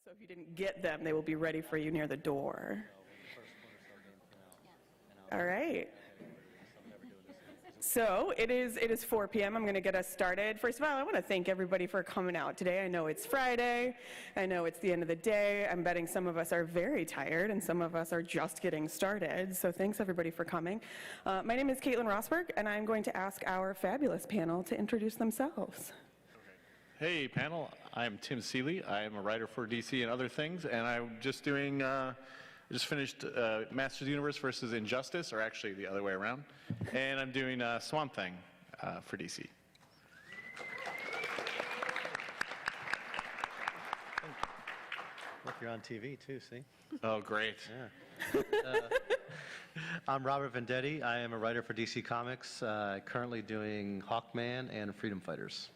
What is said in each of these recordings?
So if you didn't get them, they will be ready for you near the door. All right. So it is 4 p.m. I'm going to get us started. First of all, I want to thank everybody for coming out today. I know it's Friday. I know it's the end of the day. I'm betting some of us are very tired and some of us are just getting started. So thanks everybody for coming. My name is Caitlin Rosberg, and I'm going to ask our fabulous panel to introduce themselves. Hey panel, I'm Tim Seeley. I am a writer for DC and other things, and I'm just doing, just finished Masters Universe versus Injustice, or actually the other way around, and I'm doing Swamp Thing for DC. Look, you're on TV too, see? Oh, great. Yeah. I'm Robert Vendetti. I am a writer for DC Comics, currently doing Hawkman and Freedom Fighters.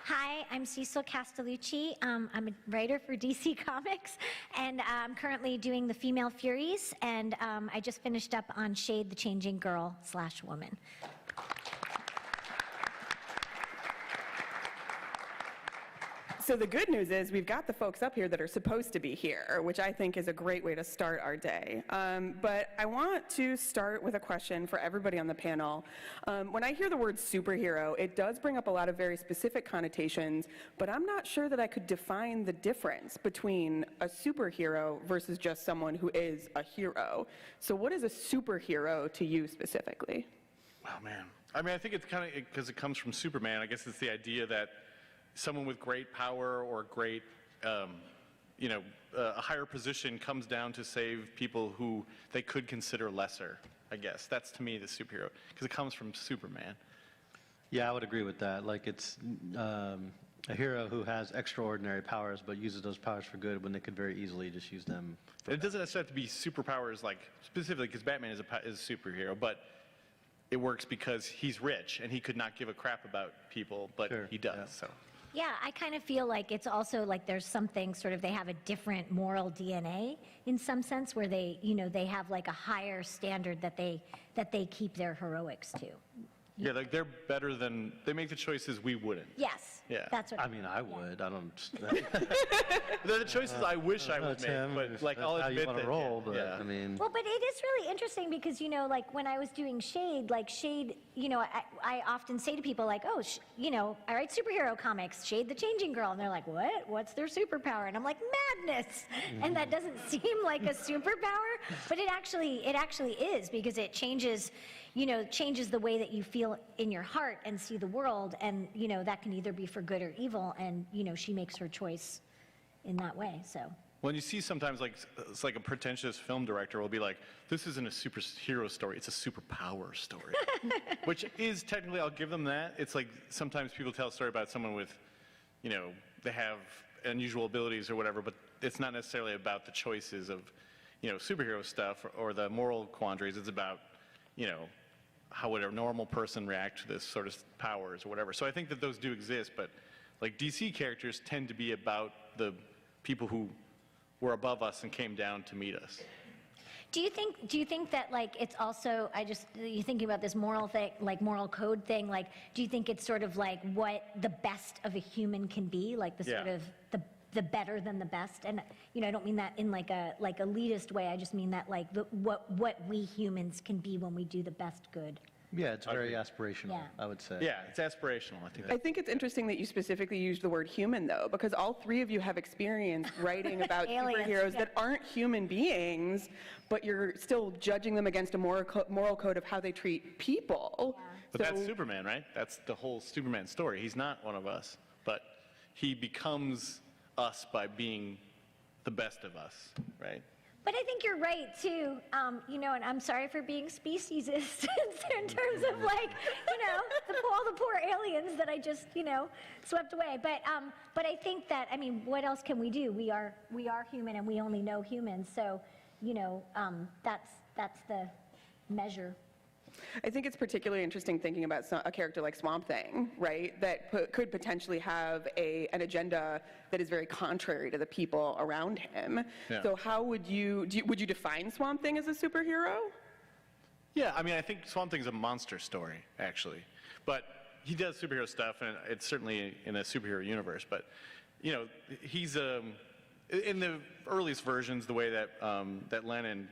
Hi, I'm Cecil Castellucci. I'm a writer for DC Comics, and I'm currently doing The Female Furies, and I just finished up on Shade the Changing Girl / Woman. So the good news is we've got the folks up here that are supposed to be here, which I think is a great way to start our day. But I want to start with a question for everybody on the panel. When I hear the word superhero, it does bring up a lot of very specific connotations, but I'm not sure that I could define the difference between a superhero versus just someone who is a hero. So what is a superhero to you specifically? Oh man. I mean, I think it's kind of, because it comes from Superman, I guess it's the idea that someone with great power or great, a higher position comes down to save people who they could consider lesser, I guess. That's, to me, the superhero, because it comes from Superman. Yeah, I would agree with that. Like, it's a hero who has extraordinary powers but uses those powers for good when they could very easily just use them for It doesn't necessarily have to be superpowers, like, specifically, because Batman is a superhero, but it works because he's rich, and he could not give a crap about people, but Sure, he does, yeah. so. Yeah, I kind of feel like it's also like there's something sort of, they have a different moral DNA in some sense, where they, they have like a higher standard that they keep their heroics to. Yeah, like they're better than, they make the choices we wouldn't. Yes. Yeah. That's what I mean, I would. I don't. They're the choices I wish I would Tim, make, but like I'll how admit you want that. to roll, yeah, but yeah. I mean. Well, but it is really interesting because, like when I was doing Shade, like Shade, I often say to people like, oh, I write superhero comics, Shade the Changing Girl. And they're like, what? What's their superpower? And I'm like, madness. And that doesn't seem like a superpower, but it actually is, because it changes the way that you feel in your heart and see the world. And, that can either be for good or evil. And, she makes her choice in that way, so. When you see sometimes like, it's like a pretentious film director will be like, this isn't a superhero story, it's a superpower story. Which is technically, I'll give them that. It's like sometimes people tell a story about someone with, they have unusual abilities or whatever, but it's not necessarily about the choices of, superhero stuff or the moral quandaries. It's about, how would a normal person react to this sort of powers or whatever. So I think that those do exist, but like DC characters tend to be about the people who were above us and came down to meet us. Do you think that like it's also, you're thinking about this moral thing, like moral code thing, like do you think it's sort of like what the best of a human can be, like the sort of the better than the best? And I don't mean that in like elitist way, I just mean that like what we humans can be when we do the best good. Yeah, it's very aspirational, Yeah. I would say. Yeah, it's aspirational, I think. I think it's interesting that you specifically used the word human, though, because all three of you have experience writing about Aliens, superheroes yeah. that aren't human beings, but you're still judging them against a moral code of how they treat people. Yeah. But that's Superman, right? That's the whole Superman story. He's not one of us, but he becomes us by being the best of us, right? But I think you're right too, and I'm sorry for being speciesist in terms of like, all the poor aliens that I just, swept away. But I think that, what else can we do? We are human, and we only know humans. So, that's the measure. I think it's particularly interesting thinking about a character like Swamp Thing, right, that could potentially have an agenda that is very contrary to the people around him. Yeah. So how would you define Swamp Thing as a superhero? Yeah, I think Swamp Thing's a monster story, actually. But he does superhero stuff, and it's certainly in a superhero universe. But he's in the earliest versions, the way that that Len and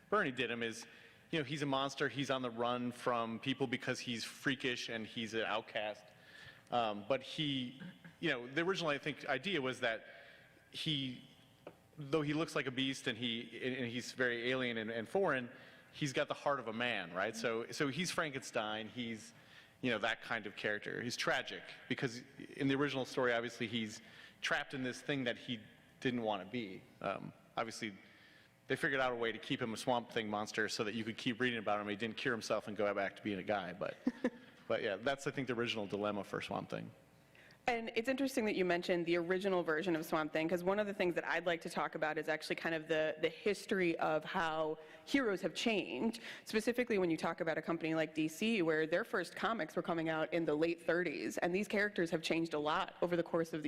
Bernie did him is, he's a monster. He's on the run from people because he's freakish and he's an outcast. But he, the original, I think, idea was that though he looks like a beast and he's very alien and foreign, he's got the heart of a man, right? So he's Frankenstein. He's, that kind of character. He's tragic because in the original story, obviously, he's trapped in this thing that he didn't want to be. Obviously, they figured out a way to keep him a Swamp Thing monster so that you could keep reading about him. He didn't cure himself and go back to being a guy. But yeah, that's, I think, the original dilemma for Swamp Thing. And it's interesting that you mentioned the original version of Swamp Thing, because one of the things that I'd like to talk about is actually kind of the history of how heroes have changed, specifically when you talk about a company like DC, where their first comics were coming out in the late 30s, and these characters have changed a lot over the course of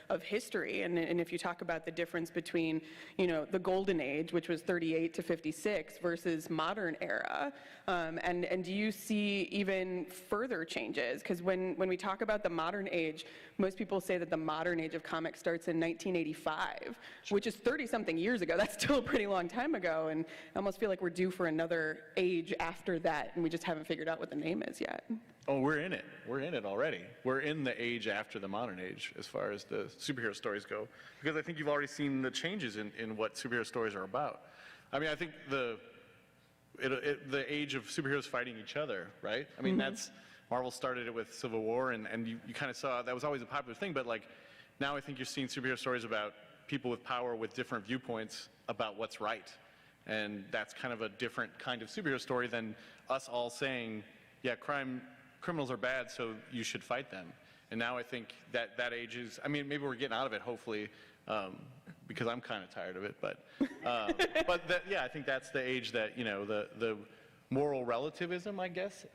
of history. And if you talk about the difference between, the Golden Age, which was 38 to 56, versus modern era, and do you see even further changes? Because when we talk about the modern age, most people say that the modern age of comics starts in 1985, which is 30-something years ago. That's still a pretty long time ago, and I almost feel like we're due for another age after that, and we just haven't figured out what the name is yet. Oh, we're in it. We're in it already. We're in the age after the modern age as far as the superhero stories go, because I think you've already seen the changes in what superhero stories are about. I mean, I think the age of superheroes fighting each other, right? I mean, that's... Marvel started it with Civil War, and you kind of saw that was always a popular thing, but like now I think you're seeing superhero stories about people with power with different viewpoints about what's right. And that's kind of a different kind of superhero story than us all saying, yeah, criminals are bad, so you should fight them. And now I think that age is, I mean, maybe we're getting out of it, hopefully, because I'm kind of tired of it, but yeah, I think that's the age that, the moral relativism, I guess,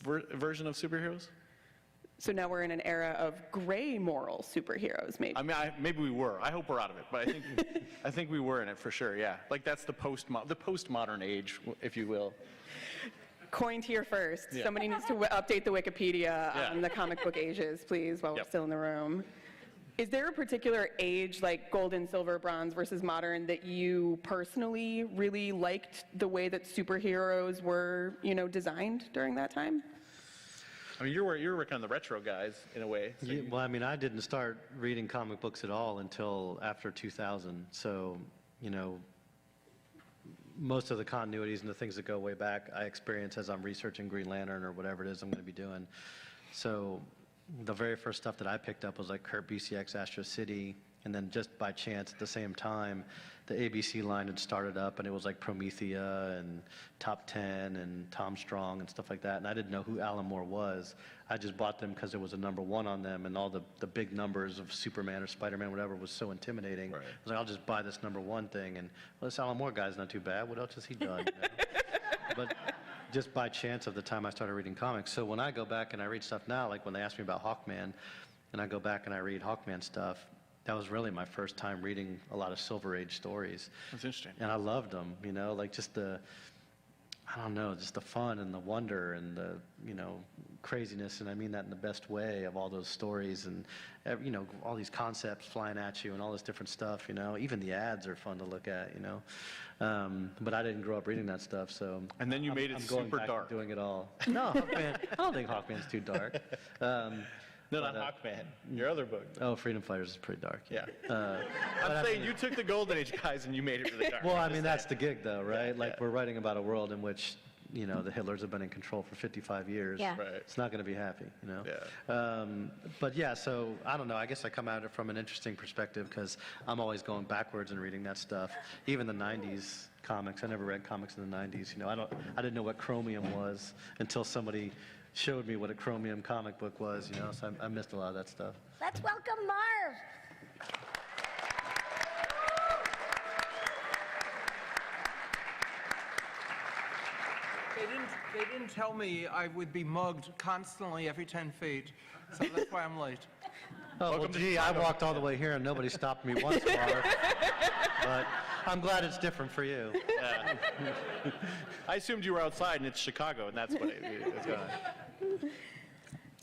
version of superheroes. So now we're in an era of gray moral superheroes, maybe. I mean, maybe we were. I hope we're out of it, but I think we were in it for sure. Yeah, like that's the postmodern age, if you will. Coined here first. Yeah. Somebody needs to update the Wikipedia on the comic book ages, please, while we're still in the room. Is there a particular age, like golden, silver, bronze versus modern, that you personally really liked the way that superheroes were, designed during that time? I mean, you're working on the retro guys in a way. So Well, I mean, I didn't start reading comic books at all until after 2000. So, most of the continuities and the things that go way back, I experience as I'm researching Green Lantern or whatever it is I'm going to be doing. So the very first stuff that I picked up was like Kurt Busiek's Astro City, and then just by chance at the same time, the ABC line had started up, and it was like Promethea and Top 10 and Tom Strong and stuff like that, and I didn't know who Alan Moore was. I just bought them because there was a #1 on them, and all the big numbers of Superman or Spider-Man, whatever, was so intimidating. Right. I was like, I'll just buy this #1 thing, and well, this Alan Moore guy's not too bad. What else has he done? But just by chance of the time I started reading comics. So when I go back and I read stuff now, like when they ask me about Hawkman, and I go back and I read Hawkman stuff, that was really my first time reading a lot of Silver Age stories. That's interesting. And I loved them, like just the fun and the wonder and the, craziness, and I mean that in the best way, of all those stories and, all these concepts flying at you and all this different stuff, even the ads are fun to look at, but I didn't grow up reading that stuff, so. And then you made it I'm going super back dark. to doing it all. No, Hawkman, I don't think Hawkman's too dark. No, not Hawkman. Your other book. Oh, Freedom Fighters is pretty dark. Yeah. I'm saying you took the Golden Age guys and you made it really dark. Well, I mean, that's the gig, though, right? Like, we're writing about a world in which, the Hitlers have been in control for 55 years. Yeah. Right. It's not going to be happy, Yeah. But yeah, so, I don't know. I guess I come at it from an interesting perspective because I'm always going backwards and reading that stuff. Even the 90s comics. I never read comics in the 90s. I didn't know what Chromium was until somebody showed me what a Chromium comic book was, so I missed a lot of that stuff. Let's welcome Marv. They didn't tell me I would be mugged constantly every 10 feet, so that's why I'm late. Oh, well, gee, I walked all the way here and nobody stopped me once, Marv. But I'm glad it's different for you. I assumed you were outside and it's Chicago, and that's what it was going on.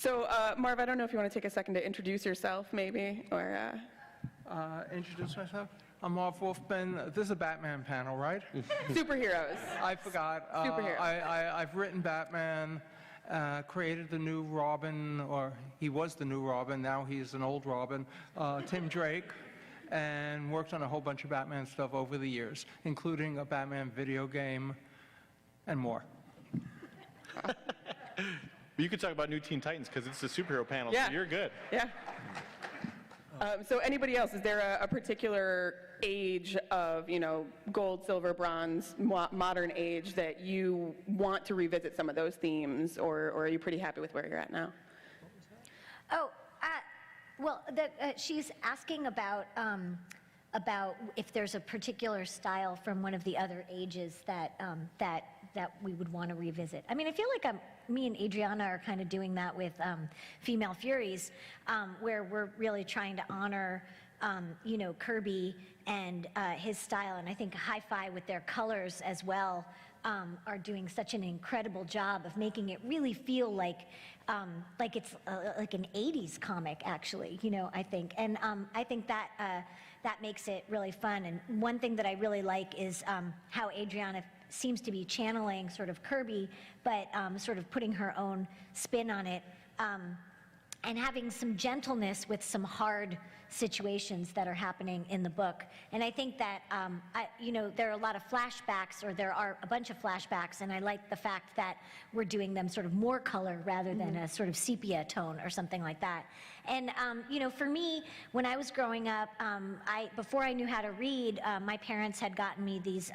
So, Marv, I don't know if you want to take a second to introduce yourself, maybe, or... Introduce myself. I'm Marv Wolfman. This is a Batman panel, right? Superheroes. I forgot. Superheroes. I've written Batman, created the new Robin, or he was the new Robin, now he's an old Robin, Tim Drake, and worked on a whole bunch of Batman stuff over the years, including a Batman video game and more. You could talk about New Teen Titans because it's a superhero panel, Yeah. so you're good. Yeah. So anybody else, is there a particular age of, gold, silver, bronze, modern age that you want to revisit some of those themes, or are you pretty happy with where you're at now? Oh, well, she's asking about if there's a particular style from one of the other ages that we would want to revisit. I mean, I feel like me and Adriana are kind of doing that with Female Furies, where we're really trying to honor, Kirby and his style, and I think SYFY with their colors as well are doing such an incredible job of making it really feel like it's like an 80s comic, actually, I think. And I think that makes it really fun. And one thing that I really like is how Adriana seems to be channeling sort of Kirby, but sort of putting her own spin on it, and having some gentleness with some hard situations that are happening in the book. And I think that, there are a lot of flashbacks, or there are a bunch of flashbacks, and I like the fact that we're doing them sort of more color rather than a sort of sepia tone or something like that. And, for me, when I was growing up, before I knew how to read, my parents had gotten me these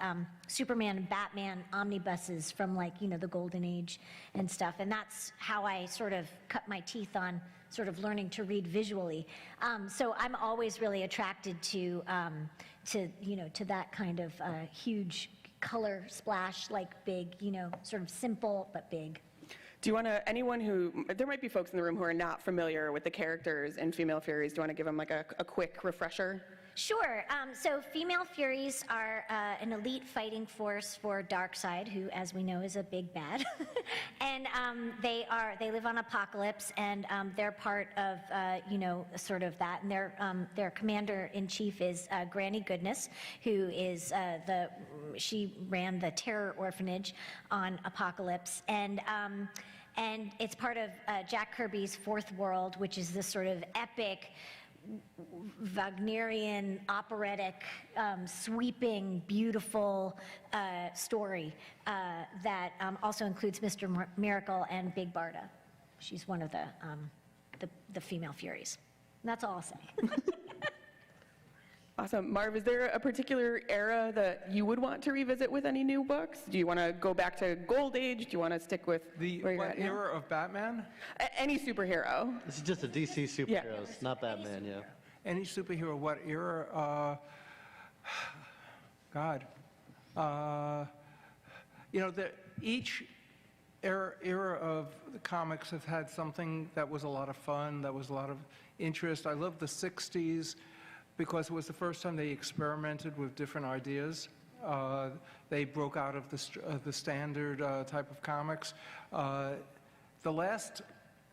Superman and Batman omnibuses from the Golden Age and stuff. And that's how I sort of cut my teeth on sort of learning to read visually. So I'm always really attracted to that kind of huge color splash, big, sort of simple but big. Do you want to, there might be folks in the room who are not familiar with the characters in Female Furies. Do you want to give them a quick refresher? Sure. So Female Furies are an elite fighting force for Darkseid, who, as we know, is a big bad. And they live on Apokolips, and they're part of, sort of that. And their commander-in-chief is Granny Goodness, who is she ran the Terror Orphanage on Apokolips. And it's part of Jack Kirby's Fourth World, which is this sort of epic Wagnerian, operatic, sweeping, beautiful story that also includes Mr. Miracle and Big Barda. She's one of the Female Furies. And that's all I'll say. Awesome. Marv, is there a particular era that you would want to revisit with any new books? Do you want to go back to Gold Age? Do you want to stick with where you're at now? Era of Batman? Any superhero. This is just a DC superheroes, not Batman, yeah. Any superhero, what era? God. Each era of the comics have had something that was a lot of fun, that was a lot of interest. I love the 60s because it was the first time they experimented with different ideas. They broke out of the standard type of comics. I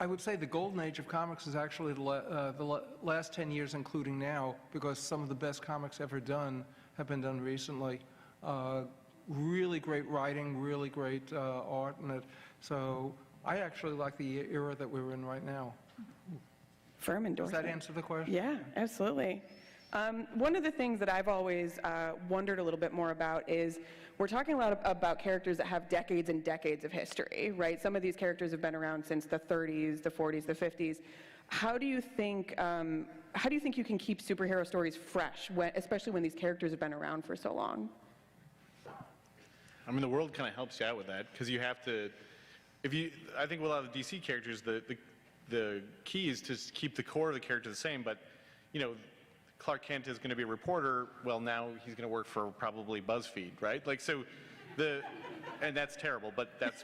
would say the golden age of comics is actually the last 10 years, including now, because some of the best comics ever done have been done recently. Really great writing, really great art in it. So I actually like the era that we're in right now. Firm endorsement. Does that answer the question? Yeah, absolutely. One of the things that I've always wondered a little bit more about is we're talking a lot about characters that have decades and decades of history, right? Some of these characters have been around since the 30s, the 40s, the 50s. How do you think you can keep superhero stories fresh, especially when these characters have been around for so long? I mean, the world kind of helps you out with that because you have to. I think with a lot of the DC characters, the key is to keep the core of the character the same, but Clark Kent is going to be a reporter. Well, now he's going to work for probably BuzzFeed, right? And that's terrible. But that's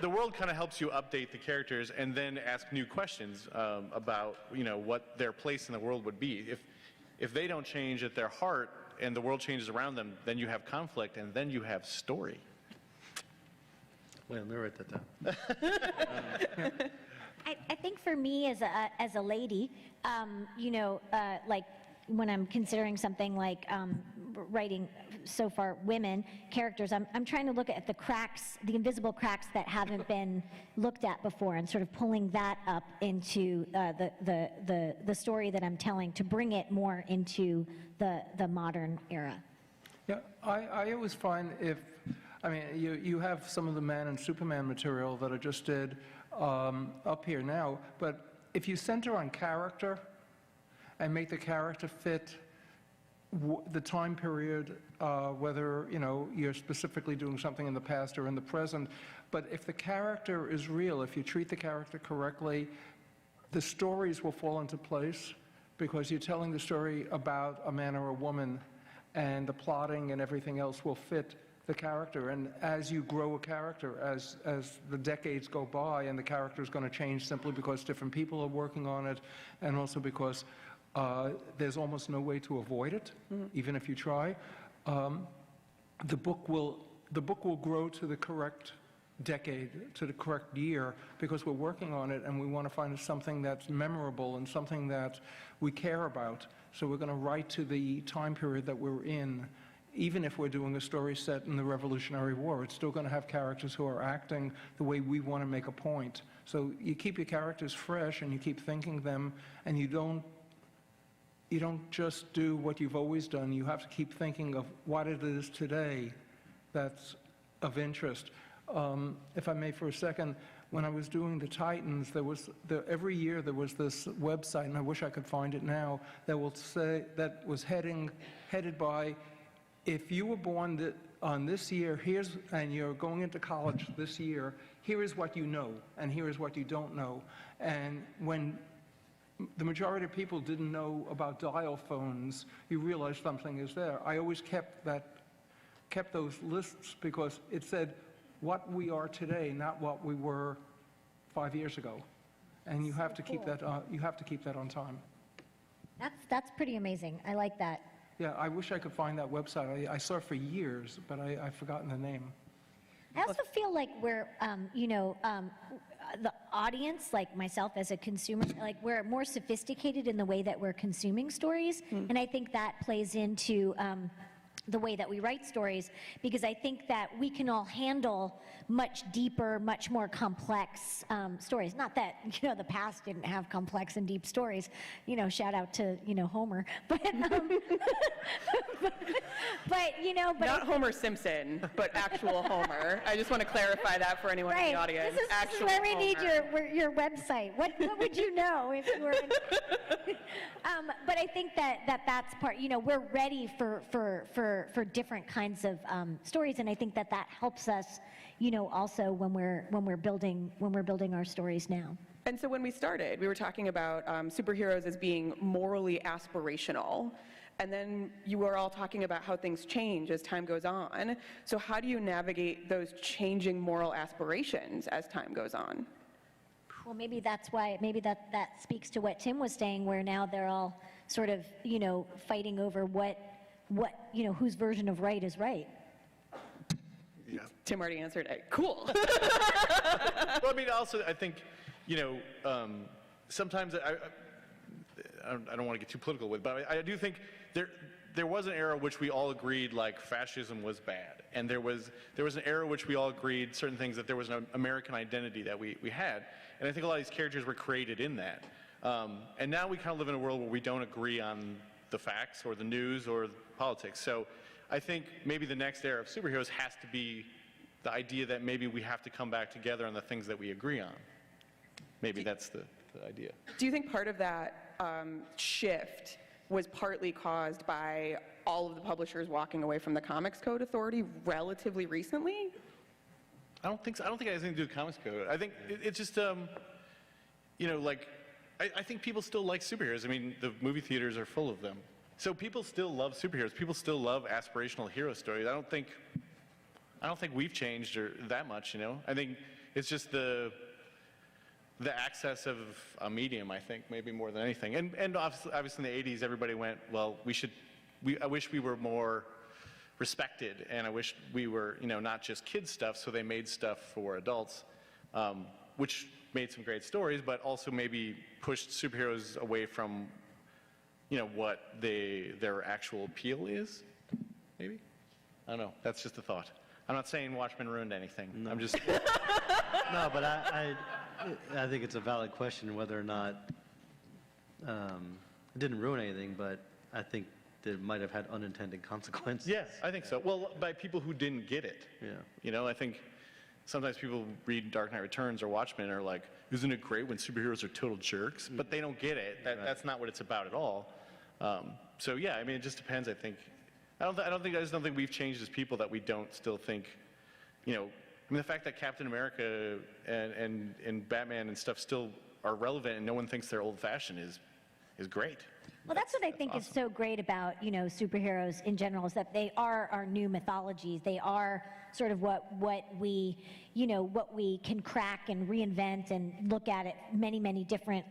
the world kind of helps you update the characters and then ask new questions about what their place in the world would be. If they don't change at their heart and the world changes around them, then you have conflict and then you have story. Well, let me write that down. I think for me as a lady, like when I'm considering something like writing so far women characters, I'm trying to look at the cracks, the invisible cracks that haven't been looked at before, and sort of pulling that up into the story that I'm telling to bring it more into the modern era. Yeah, I always find you have some of the Man and Superman material that I just did up here now, but if you center on character and make the character fit the time period, whether you're specifically doing something in the past or in the present, but if the character is real, if you treat the character correctly, the stories will fall into place because you're telling the story about a man or a woman, and the plotting and everything else will fit the character. And as you grow a character, as the decades go by, and the character is going to change simply because different people are working on it, and also because there's almost no way to avoid it, even if you try. The book will grow to the correct decade, to the correct year, because we're working on it, and we want to find something that's memorable and something that we care about. So we're going to write to the time period that we're in. Even if we're doing a story set in the Revolutionary War, it's still going to have characters who are acting the way we want to make a point. So you keep your characters fresh, and you keep thinking them, and you don't just do what you've always done. You have to keep thinking of what it is today that's of interest. If I may for a second, when I was doing the Titans, every year there was this website, and I wish I could find it now, that was headed by, if you were born on this year, and you're going into college this year, here is what you know, and here is what you don't know. And when the majority of people didn't know about dial phones, you realize something is there. I always kept those lists because it said what we are today, not what we were 5 years ago. And you have to keep that. You have to keep that on time. That's pretty amazing. I like that. Yeah, I wish I could find that website. I saw it for years, but I've forgotten the name. I also feel like we're, the audience, like myself as a consumer, like we're more sophisticated in the way that we're consuming stories. And I think that plays into the way that we write stories, because I think that we can all handle much deeper, much more complex stories. Not that, the past didn't have complex and deep stories, shout out to, Homer, but, Not Homer Simpson, but actual Homer. I just want to clarify that for anyone in the audience. This is where we need your website. What would you know if you were in... but I think that's part, we're ready for different kinds of stories, and I think that helps us, also when we're building our stories now. And so when we started, we were talking about superheroes as being morally aspirational. And then you were all talking about how things change as time goes on. So how do you navigate those changing moral aspirations as time goes on? Well, maybe that's why, that speaks to what Tim was saying, where now they're all sort of, fighting over what whose version of right is right. Yeah. Tim already answered it. Cool. Well, I mean, also, I think, sometimes I don't want to get too political with it, but I do think there was an era in which we all agreed like fascism was bad, and there was an era in which we all agreed certain things, that there was an American identity that we had, and I think a lot of these characters were created in that. And now we kind of live in a world where we don't agree on the facts or the news or politics. So I think maybe the next era of superheroes has to be the idea that maybe we have to come back together on the things that we agree on. Maybe that's the idea. Do you think part of that shift was partly caused by all of the publishers walking away from the Comics Code Authority relatively recently? I don't think so. I don't think it has anything to do with Comics Code. I think it's just, I think people still like superheroes. I mean, the movie theaters are full of them. So people still love superheroes. People still love aspirational hero stories. I don't think we've changed that much, I think it's just the access of a medium, I think, maybe more than anything. And obviously in the 80s, everybody went, well, I wish we were more respected, and I wish we were, not just kids stuff, so they made stuff for adults, which made some great stories, but also maybe pushed superheroes away from, what their actual appeal is, maybe? I don't know, that's just a thought. I'm not saying Watchmen ruined anything, I'm just... No, but I think it's a valid question whether or not it didn't ruin anything, but I think that it might have had unintended consequences. Yes, I think so. Well, by people who didn't get it. Yeah. I think sometimes people read Dark Knight Returns or Watchmen and are like, isn't it great when superheroes are total jerks? But they don't get it. That's not what it's about at all. So yeah, I mean, it just depends, I think. I just don't think we've changed as people that we don't still think, I mean, the fact that Captain America and Batman and stuff still are relevant and no one thinks they're old-fashioned is great. Well, that's what I think is so great about, superheroes in general, is that they are our new mythologies. They are sort of what we, what we can crack and reinvent and look at many, many different,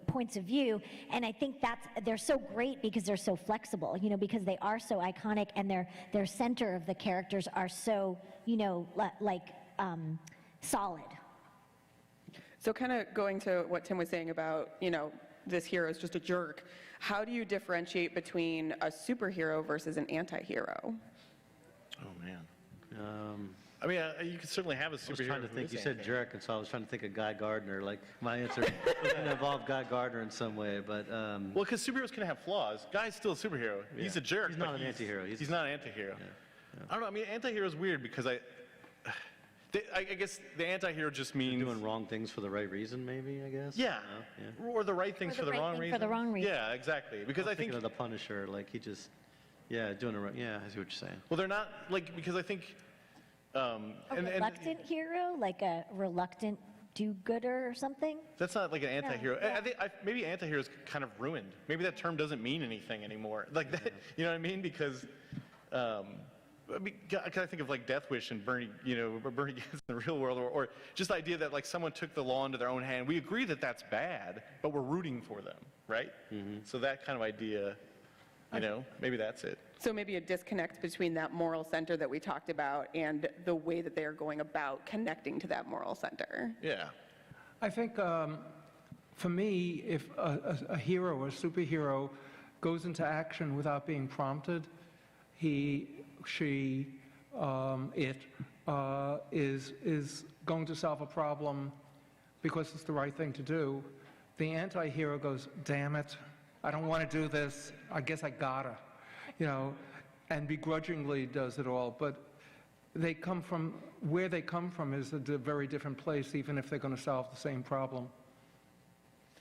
points of view. And I think they're so great because they're so flexible, because they are so iconic and their center of the characters are so, solid. So kind of going to what Tim was saying about, this hero is just a jerk. How do you differentiate between a superhero versus an anti-hero? Oh, man. I mean, you could certainly have a superhero. I was trying to think, you said anti-hero. jerk, and so I was trying to think of Guy Gardner. Like, my answer was going to involve Guy Gardner in some way, but... Well, because superheroes can have flaws. Guy's still a superhero. Yeah. He's a jerk. He's not but an anti-hero. He's not an anti-hero. Yeah. I don't know. I mean, anti-hero is weird because I guess the anti-hero just means... Doing wrong things for the right reason, maybe, I guess? Yeah. Yeah. Or the right things for the right wrong thing reason. for the wrong reason. Yeah, exactly. Because I think... Thinking of the Punisher, like, he just... Yeah, doing it right. Yeah, I see what you're saying. Well, they're not, like, because I think... A reluctant hero, like a reluctant do-gooder or something? That's not like an anti-hero. Yeah. I think maybe anti-hero is kind of ruined. Maybe that term doesn't mean anything anymore. Like that, you know what I mean? Because I think of like Death Wish and Bernie Gibbs in the real world, or just the idea that like someone took the law into their own hand. We agree that that's bad, but we're rooting for them, right? Mm-hmm. So that kind of idea, maybe that's it. So maybe a disconnect between that moral center that we talked about and the way that they are going about connecting to that moral center. Yeah. I think for me, if a hero or a superhero goes into action without being prompted, he, she, it is going to solve a problem because it's the right thing to do. The anti-hero goes, damn it, I don't want to do this, I guess I gotta, and begrudgingly does it all. But where they come from is a very different place, even if they're going to solve the same problem.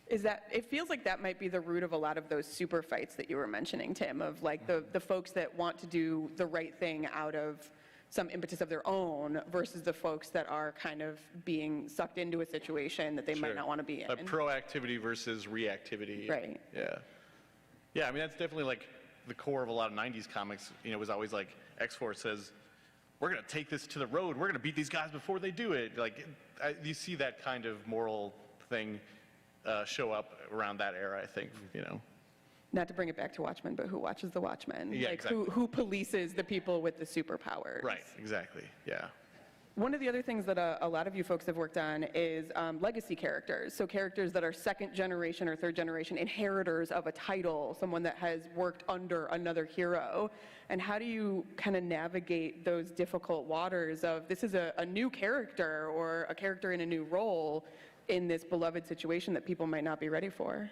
It feels like that might be the root of a lot of those super fights that you were mentioning, Tim, of like the folks that want to do the right thing out of some impetus of their own versus the folks that are kind of being sucked into a situation that they might not want to be in. Like proactivity versus reactivity. Right. Yeah. Yeah, I mean, that's definitely like the core of a lot of 90s comics, was always like, X-Force says, we're going to take this to the road, we're going to beat these guys before they do it. Like, you see that kind of moral thing show up around that era, I think, Not to bring it back to Watchmen, but who watches the Watchmen? Yeah, like exactly. who polices the people with the superpowers? Right, exactly, yeah. One of the other things that a lot of you folks have worked on is legacy characters. So characters that are second generation or third generation inheritors of a title, someone that has worked under another hero. And how do you kind of navigate those difficult waters of this is a new character or a character in a new role in this beloved situation that people might not be ready for?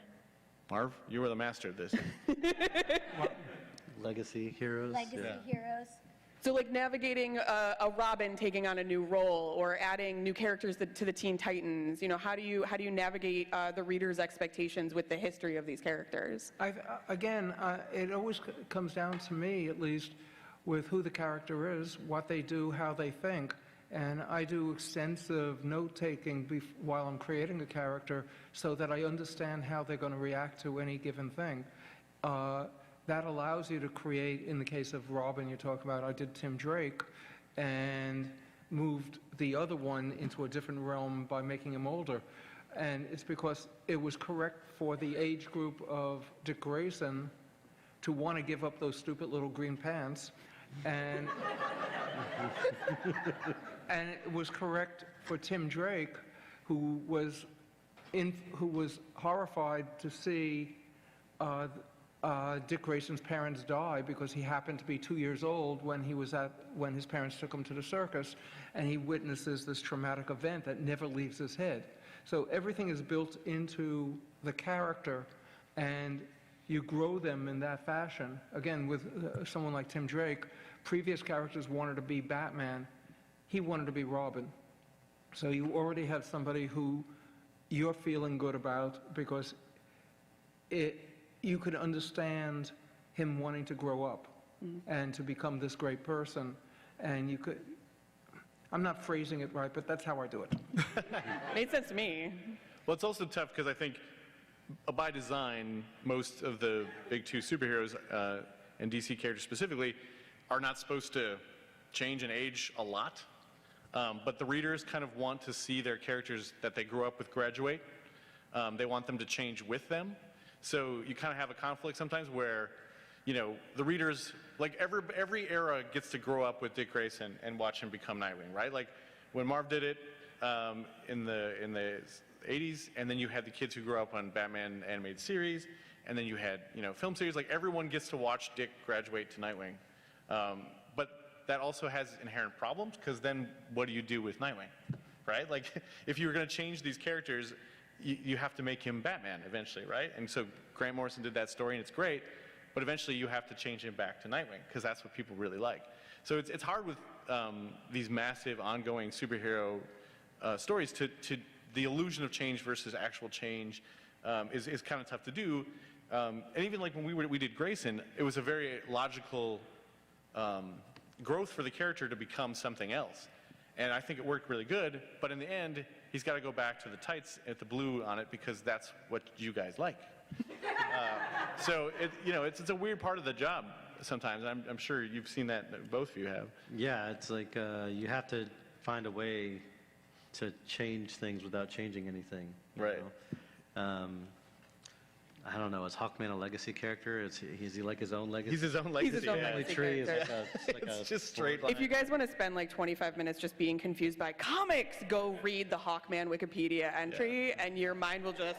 Marv, you were the master of this. Legacy heroes. Legacy heroes. So like navigating a Robin taking on a new role or adding new characters to the Teen Titans, how do you navigate the reader's expectations with the history of these characters? It always comes down to me, at least, with who the character is, what they do, how they think. And I do extensive note-taking while I'm creating a character so that I understand how they're going to react to any given thing. That allows you to create, in the case of Robin you're talking about, I did Tim Drake and moved the other one into a different realm by making him older. And it's because it was correct for the age group of Dick Grayson to want to give up those stupid little green pants, and and it was correct for Tim Drake, who was horrified to see Dick Grayson's parents die because he happened to be 2 years old when his parents took him to the circus, and he witnesses this traumatic event that never leaves his head. So everything is built into the character, and you grow them in that fashion. Again, with someone like Tim Drake, previous characters wanted to be Batman. He wanted to be Robin. So you already have somebody who you're feeling good about because you could understand him wanting to grow up and to become this great person. And you could, I'm not phrasing it right, but that's how I do it. Made sense to me. Well, it's also tough because I think by design, most of the big two superheroes and DC characters specifically are not supposed to change and age a lot. But the readers kind of want to see their characters that they grew up with graduate. They want them to change with them. So you kind of have a conflict sometimes where, you know, the readers, like every era gets to grow up with Dick Grayson and watch him become Nightwing, right? Like when Marv did it in the 80s, and then you had the kids who grew up on Batman animated series, and then you had, you know, film series. Like everyone gets to watch Dick graduate to Nightwing. But that also has inherent problems, because then what do you do with Nightwing, right? Like if you were going to change these characters, you have to make him Batman eventually, right? And so Grant Morrison did that story, and it's great, but eventually you have to change him back to Nightwing, because that's what people really like. So it's hard with these massive ongoing superhero stories to the illusion of change versus actual change is kind of tough to do. And even like when we did Grayson, it was a very logical growth for the character to become something else. And I think it worked really good, but in the end, he's got to go back to the tights at the blue on it because that's what you guys like. So it's a weird part of the job sometimes. I'm sure you've seen that, both of you have. Yeah, it's like you have to find a way to change things without changing anything. Right. I don't know, is Hawkman a legacy character? Is he like his own legacy? He's his own legacy. He's his own yeah. legacy. Tree is character. like It's just straight line. If you guys want to spend like 25 minutes just being confused by comics, go read the Hawkman Wikipedia entry, and your mind will just...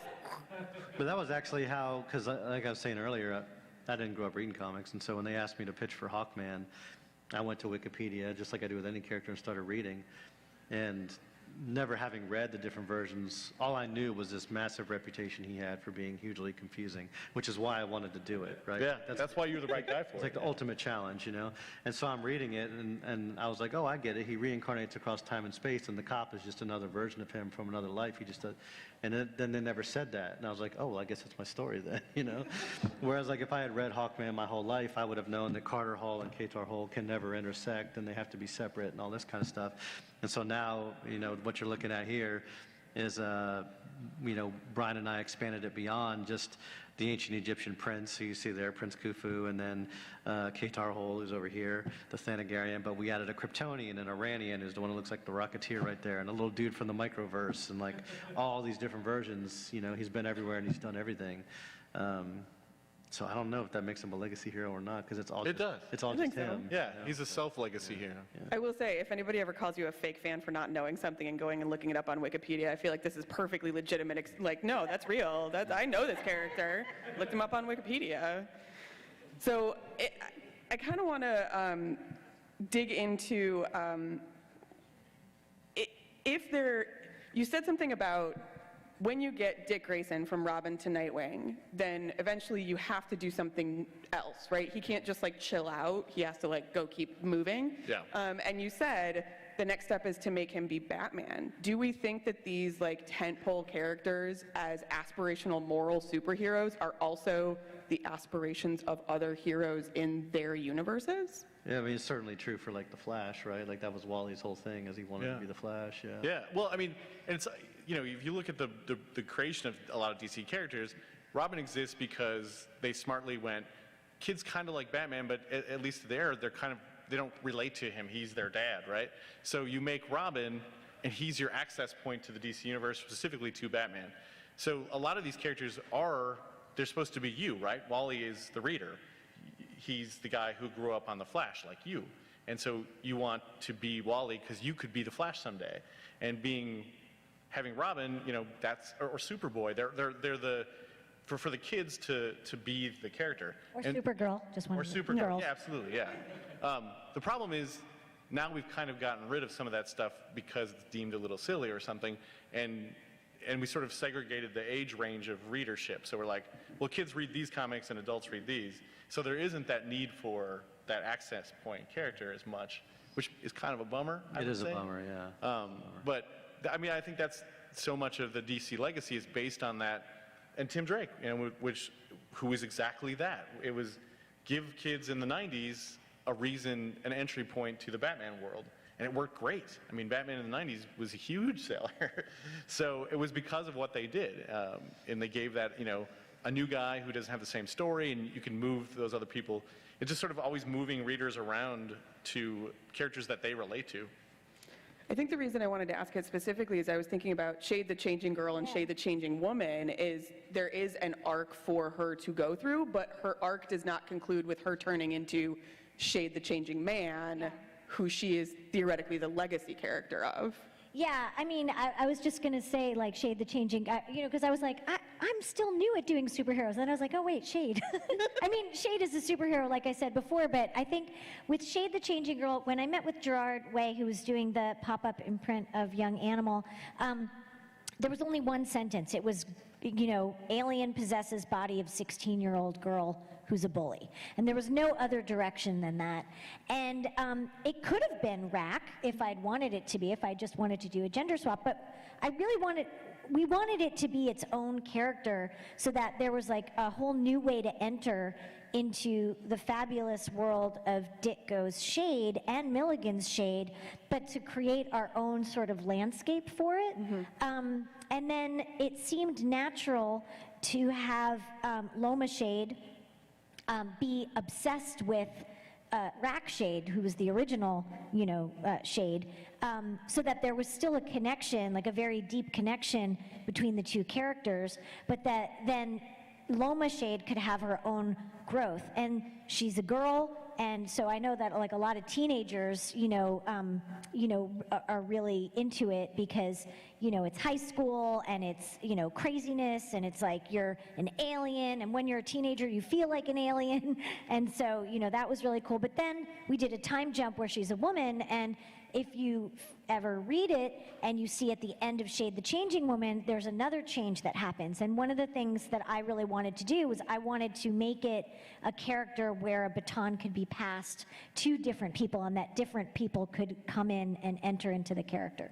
But that was actually how, because like I was saying earlier, I didn't grow up reading comics, and so when they asked me to pitch for Hawkman, I went to Wikipedia, just like I do with any character, and started reading. And never having read the different versions, all I knew was this massive reputation he had for being hugely confusing, which is why I wanted to do it, right? Yeah, that's why you're the right guy for It's it. like the ultimate challenge, you know? And so I'm reading it, and I was like, oh, I get it. He reincarnates across time and space, and the cop is just another version of him from another life. He just does. And then they never said that. And I was like, oh, well, I guess that's my story then, you know? Whereas, like, if I had read Hawkman my whole life, I would have known that Carter Hall and Katar Hall can never intersect, and they have to be separate and all this kind of stuff. And so now, you know, what you're looking at here is, you know, Brian and I expanded it beyond just the ancient Egyptian prince, who you see there, Prince Khufu, and then Katar Hol, who's over here, the Thanagarian, but we added a Kryptonian and Iranian, who's the one who looks like the Rocketeer right there, and a little dude from the Microverse, and like all these different versions. You know, he's been everywhere and he's done everything. So I don't know if that makes him a legacy hero or not, because it's all It does. It's all I just think so. him. Yeah, you know? he's a self-legacy hero. I will say, if anybody ever calls you a fake fan for not knowing something and going and looking it up on Wikipedia, I feel like this is perfectly legitimate. Like, no, that's real. I know this character. Looked him up on Wikipedia. So I kind of want to dig into you said something about when you get Dick Grayson from Robin to Nightwing, then eventually you have to do something else, right? He can't just like chill out. He has to like go keep moving. Yeah. And you said the next step is to make him be Batman. Do we think that these like tentpole characters as aspirational moral superheroes are also the aspirations of other heroes in their universes? Yeah, I mean, it's certainly true for like the Flash, right? Like that was Wally's whole thing, as he wanted to be the Flash. Yeah. Yeah, well, I mean, and it's, you know, if you look at the creation of a lot of DC characters, Robin exists because they smartly went, kids kind of like Batman, but at least they don't relate to him. He's their dad, right? So you make Robin, and he's your access point to the DC universe, specifically to Batman. So a lot of these characters they're supposed to be you, right? Wally is the reader. he's the guy who grew up on the Flash like you. And so you want to be Wally because you could be the Flash someday. And having Robin, or Superboy, they're the, for the kids to be the character. Or Supergirl, just one Or of the Supergirl, girls. yeah, absolutely, yeah. The problem is, now we've kind of gotten rid of some of that stuff because it's deemed a little silly or something, and we sort of segregated the age range of readership. So we're like, well, kids read these comics and adults read these. So there isn't that need for that access point character as much, which is kind of a bummer, I would It is say. a bummer, yeah. But, I mean, I think that's so much of the DC legacy is based on that. And Tim Drake, who is exactly that. It was give kids in the 90s a reason, an entry point to the Batman world. And it worked great. I mean, Batman in the 90s was a huge seller. So it was because of what they did. And they gave that, a new guy who doesn't have the same story, and you can move those other people. It's just sort of always moving readers around to characters that they relate to. I think the reason I wanted to ask it specifically is I was thinking about Shade the Changing Girl and Shade the Changing Woman is there is an arc for her to go through, but her arc does not conclude with her turning into Shade the Changing Man, who she is theoretically the legacy character of. Yeah, I mean, I was just going to say, like, Shade the Changing, because I was like, I'm still new at doing superheroes. And I was like, oh, wait, Shade. I mean, Shade is a superhero, like I said before, but I think with Shade the Changing Girl, when I met with Gerard Way, who was doing the pop-up imprint of Young Animal, there was only one sentence. It was, alien possesses body of 16-year-old girl who's a bully. And there was no other direction than that. And it could have been Rack if I'd wanted it to be, if I just wanted to do a gender swap, but we wanted it to be its own character so that there was like a whole new way to enter into the fabulous world of Ditko's Shade and Milligan's Shade, but to create our own sort of landscape for it. Mm-hmm. And then it seemed natural to have Loma Shade be obsessed with Rack Shade, who was the original, Shade, so that there was still a connection, like a very deep connection between the two characters, but that then Loma Shade could have her own growth. And she's a girl, and so I know that like a lot of teenagers, are really into it because, it's high school and it's, craziness and it's like you're an alien, and when you're a teenager you feel like an alien. And so, that was really cool. But then we did a time jump where she's a woman, and if you ever read it and you see at the end of Shade the Changing Woman, there's another change that happens. And one of the things that I really wanted to do was I wanted to make it a character where a baton could be passed to different people and that different people could come in and enter into the character.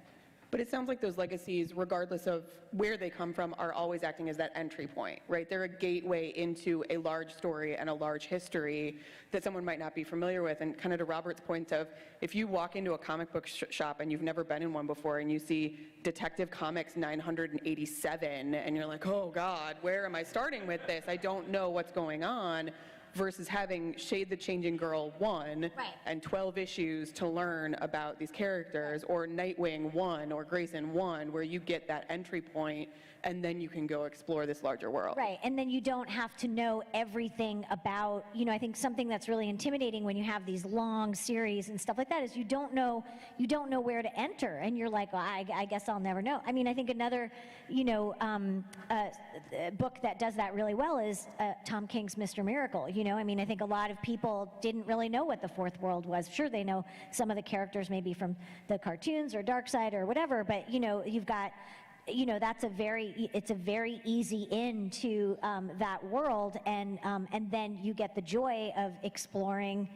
But it sounds like those legacies, regardless of where they come from, are always acting as that entry point, right? They're a gateway into a large story and a large history that someone might not be familiar with. And kind of to Robert's point of, if you walk into a comic book shop and you've never been in one before and you see Detective Comics 987 and you're like, oh God, where am I starting with this? I don't know what's going on. Versus having Shade the Changing Girl 1 and 12 issues to learn about these characters, or Nightwing 1 or Grayson 1, where you get that entry point and then you can go explore this larger world. Right, and then you don't have to know everything about, I think something that's really intimidating when you have these long series and stuff like that is you don't know where to enter, and you're like, well, I guess I'll never know. I mean, I think another, book that does that really well is Tom King's Mr. Miracle. I mean, I think a lot of people didn't really know what the Fourth World was. Sure, they know some of the characters maybe from the cartoons or Darkseid or whatever, but you've got, it's a very easy into that world, and then you get the joy of exploring,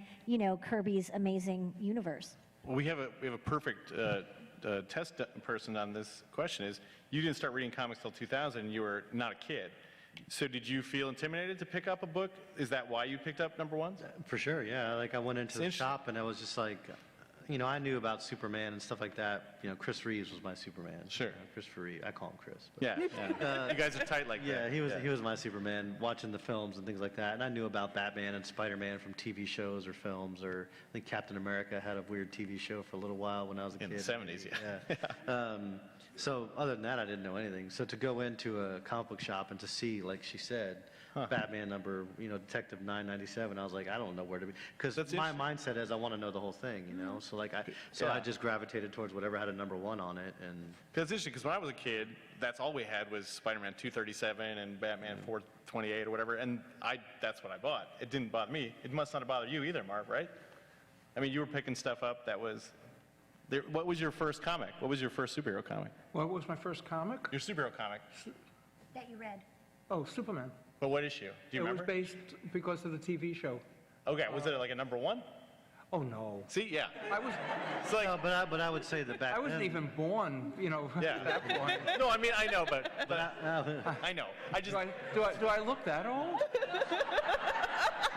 Kirby's amazing universe. Well, we have a perfect test person on this question. Is you didn't start reading comics till 2000, and you were not a kid. So did you feel intimidated to pick up a book? Is that why you picked up number ones? For sure, yeah. Like I went into the shop and I was just like, I knew about Superman and stuff like that. Chris Reeves was my Superman. Sure. Christopher Reeve. I call him Chris. But. Yeah. You guys are tight like that. Yeah, he was my Superman, watching the films and things like that. And I knew about Batman and Spider-Man from TV shows or films, or I think Captain America had a weird TV show for a little while when I was a kid. In the 70s, yeah. So other than that, I didn't know anything. So to go into a comic book shop and to see, like she said, Batman number, Detective 997, I was like, I don't know where to be. Because my mindset is I want to know the whole thing, So like I just gravitated towards whatever had a number 1 on it. And Because it's interesting, because when I was a kid, that's all we had was Spider-Man 237 and Batman 428 or whatever, and that's what I bought. It didn't bother me. It must not have bothered you either, Marv, right? I mean, you were picking stuff up that was... What was your first comic? What was your first superhero comic? What was my first comic? Your superhero comic. That you read. Oh, Superman. But what issue? Do you remember? It was based because of the TV show. Okay, was it like a number 1? Oh, no. See, yeah. I was, It's like, no, but I would say that back I wasn't then, even born, Yeah. at that point. no, I mean, I know, but I know. I just, Do I look that old?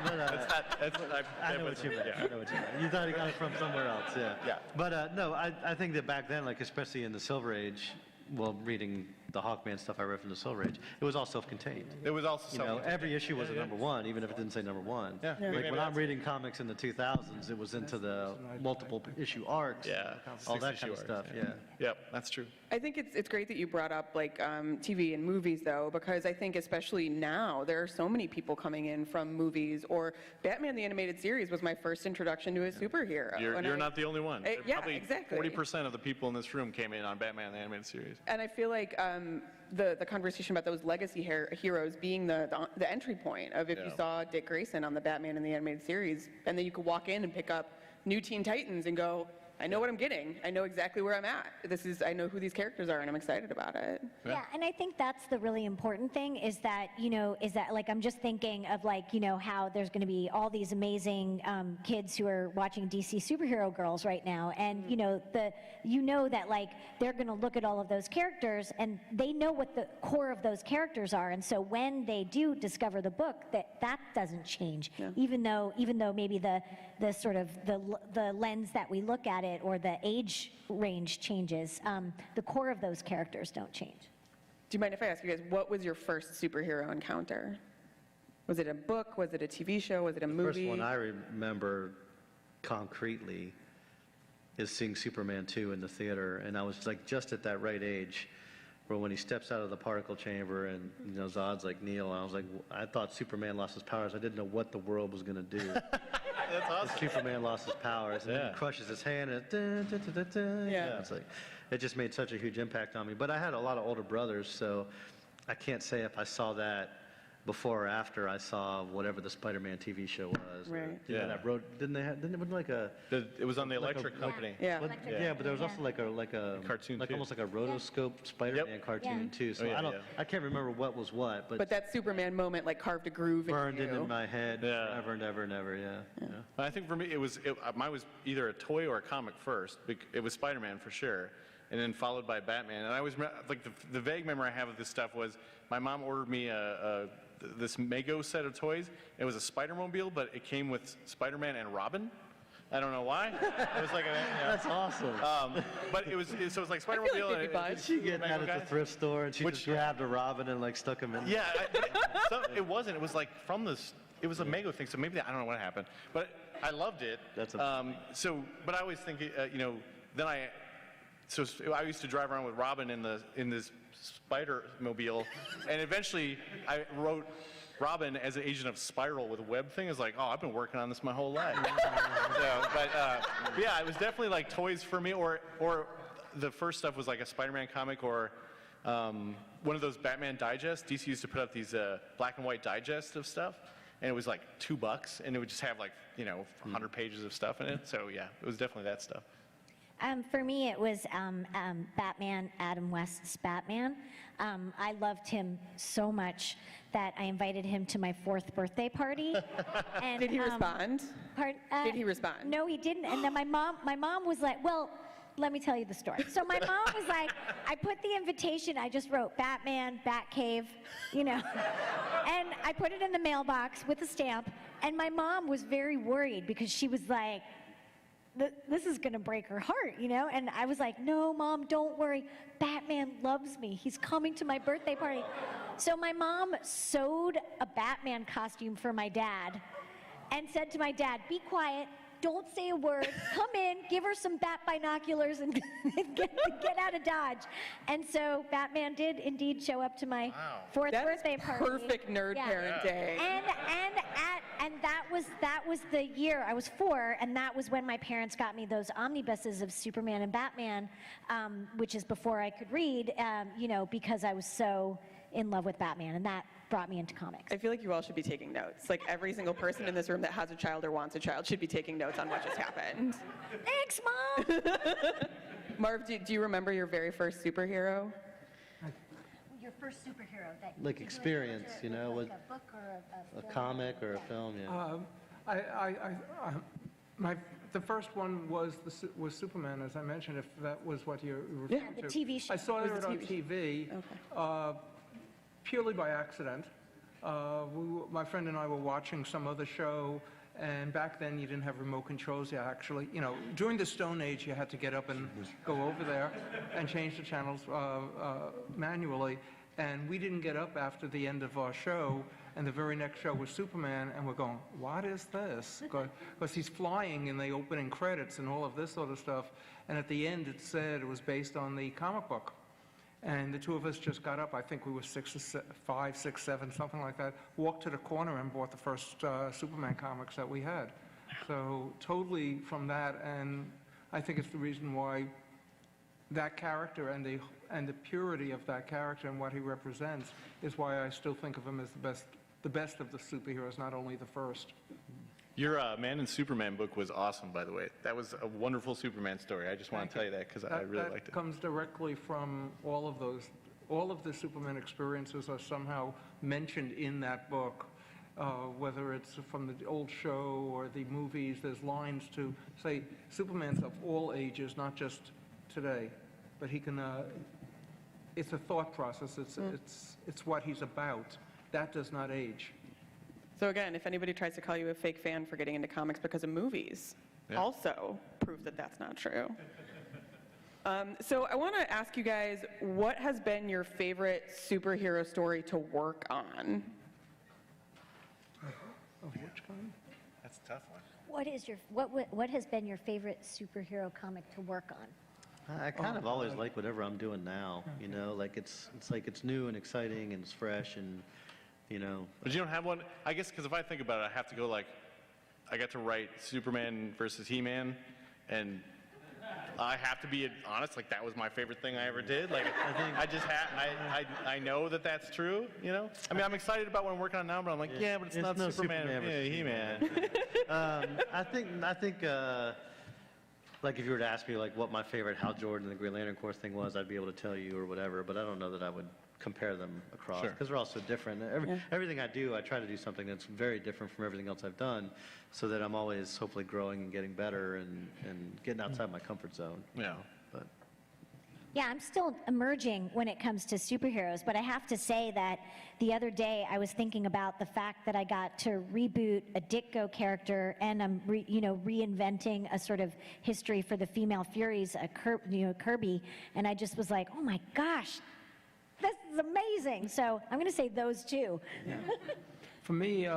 I know what you meant. Yeah. I know what you meant. You thought he got it from somewhere else, yeah. Yeah. But no, I think that back then, like especially in the Silver Age, well, reading the Hawkman stuff I read from the Silver Age, it was all self-contained. it was also Every issue was a number 1, even if it didn't say number 1. Yeah. Yeah. Like Maybe when I'm that's- reading comics in the 2000s, it was into the multiple issue arcs, Yeah. all that 6 kind of issue stuff, arcs, yeah. Yep, that's true. I think it's great that you brought up like TV and movies though, because I think especially now there are so many people coming in from movies, or Batman the Animated Series was my first introduction to a superhero. You're not the only one. Yeah, Probably exactly. 40% of the people in this room came in on Batman the Animated Series. And I feel like the conversation about those legacy heroes being the entry point of if you Yeah. saw Dick Grayson on the Batman in the Animated Series, and then you could walk in and pick up New Teen Titans and go, I know what I'm getting. I know exactly where I'm at. I know who these characters are, and I'm excited about it. Yeah, and I think that's the really important thing is that, like, I'm just thinking of like, how there's going to be all these amazing kids who are watching DC superhero girls right now. And, that like, they're going to look at all of those characters and they know what the core of those characters are. And so when they do discover the book, that doesn't change. Yeah. Even though maybe the sort of the lens that we look at it or the age range changes, the core of those characters don't change. Do you mind if I ask you guys, what was your first superhero encounter? Was it a book? Was it a TV show? Was it a The movie? first one I remember concretely is seeing Superman 2 in the theater, and I was like just at that right age where when he steps out of the particle chamber and Zod's like Neil, I was like, I thought Superman lost his powers. I didn't know what the world was going to do. That's awesome. Superman lost his powers, and then Yeah. he crushes his hand, and Yeah. it's like, it just made such a huge impact on me. But I had a lot of older brothers, so I can't say if I saw that before or after I saw whatever the Spider-Man TV show was. Right. Yeah. That didn't it was like a, It was on the Like a- Electric Company. Yeah. yeah, but there was also like a Cartoon, like too. almost like a rotoscope Spider-Man Yep. cartoon Yeah. too. So Oh, yeah, I yeah. can't remember what was what, but, But that Superman moment like carved a groove burned into you. into my head Yeah. forever and ever and ever. Yeah. I think for me, mine was either a toy or a comic first. It was Spider-Man for sure, and then followed by Batman. And I always like the vague memory I have of this stuff was my mom ordered me this Mego set of toys. It was a Spider-Mobile, but it came with Spider-Man and Robin. I don't know why. It was like That's awesome. but it was like feel like Spider-Mobile. they'd be and buds. She get that Mego at guy? the thrift store, and she Which- just grabbed a Robin and like stuck him in. Yeah, it wasn't. It was like from this. It was a Mego thing, so maybe I don't know what happened, but I loved it. That's but I always think, then I used to drive around with Robin in this Spider-Mobile, and eventually I wrote Robin as an agent of Spiral with a web thing. It's like, oh, I've been working on this my whole life. Yeah, it was definitely like toys for me, or the first stuff was like a Spider-Man comic or one of those Batman digests. DC used to put up these black and white digests of stuff, and it was like $2, and it would just have like 100 pages of stuff in it. So yeah, it was definitely that stuff. For me, it was Batman, Adam West's Batman. I loved him so much that I invited him to my 4th birthday party. And, Did he respond? Did he respond? No, he didn't. And then my mom was like, well, let me tell you the story. So my mom was like, I put the invitation, I just wrote Batman, Batcave, and I put it in the mailbox with a stamp. And my mom was very worried because she was like, this is going to break her heart, And I was like, no, Mom, don't worry. Batman loves me. He's coming to my birthday party. So my mom sewed a Batman costume for my dad and said to my dad, be quiet. don't say a word, come in, give her some bat binoculars, and get out of Dodge. And so Batman did indeed show up to my fourth That is birthday party. perfect nerd parent day. And that was the year I was 4, and that was when my parents got me those omnibuses of Superman and Batman, which is before I could read, you know, because I was so in love with Batman, and that brought me into comics. I feel like you all should be taking notes. Like every single person in this room that has a child or wants a child should be taking notes on what just happened. Thanks, Mom! Marv, do you remember your very first superhero? Your first superhero that Like experience, you know, like with a book or a film? comic or a film, yeah. The first one was Superman, as I mentioned, if that was what you were referring The to. TV show. I saw It it was a on TV TV, purely by accident. My friend and I were watching some other show, and back then you didn't have remote controls. You actually, you know, during the Stone Age, you had to get up and go over there and change the channels manually. And we didn't get up after the end of our show, and the very next show was Superman, and we're going, what is this? Because he's flying in the opening credits and all of this sort of stuff, and at the end it said it was based on the comic book. And the two of us just got up, I think we were 5, 6, 7, something like that, walked to the corner and bought the first Superman comics that we had. So totally from that, and I think it's the reason why that character and the purity of that character and what he represents is why I still think of him as the best of the superheroes, not only the first. Your Man and Superman book was awesome, by the way. That was a wonderful Superman story. I just want to tell you that because I really liked it. That comes directly from all of those. All of the Superman experiences are somehow mentioned in that book, whether it's from the old show or the movies. There's lines to say Superman's of all ages, not just today, but he can. It's a thought process. It's what he's about. That does not age. So again, if anybody tries to call you a fake fan for getting into comics because of movies, also prove that that's not true. So I want to ask you guys, what has been your favorite superhero story to work on? Of which kind? That's a tough one. What has been your favorite superhero comic to work on? I kind of always like whatever I'm doing now, you know, like it's like it's new and exciting and it's fresh and, you know. But you don't have one? I guess because if I think about it, I have to go like, I got to write Superman versus He-Man, and I have to be honest, like that was my favorite thing I ever did. Like I know that that's true, you know? I mean, I'm excited about what I'm working on now, but I'm like, yeah, but it's not no Superman. versus Yeah, He-Man. I think like if you were to ask me like what my favorite Hal Jordan and the Green Lantern Corps thing was, I'd be able to tell you or whatever, but I don't know that I would compare them across Sure. because they're all so different. Everything I do, I try to do something that's very different from everything else I've done so that I'm always hopefully growing and getting better and getting outside my comfort zone. Yeah. But Yeah, I'm still emerging when it comes to superheroes, but I have to say that the other day I was thinking about the fact that I got to reboot a Ditko character, and I'm reinventing a sort of history for the female Furies, Kirby, and I just was like, oh my gosh, this is amazing. So I'm going to say those two. For me,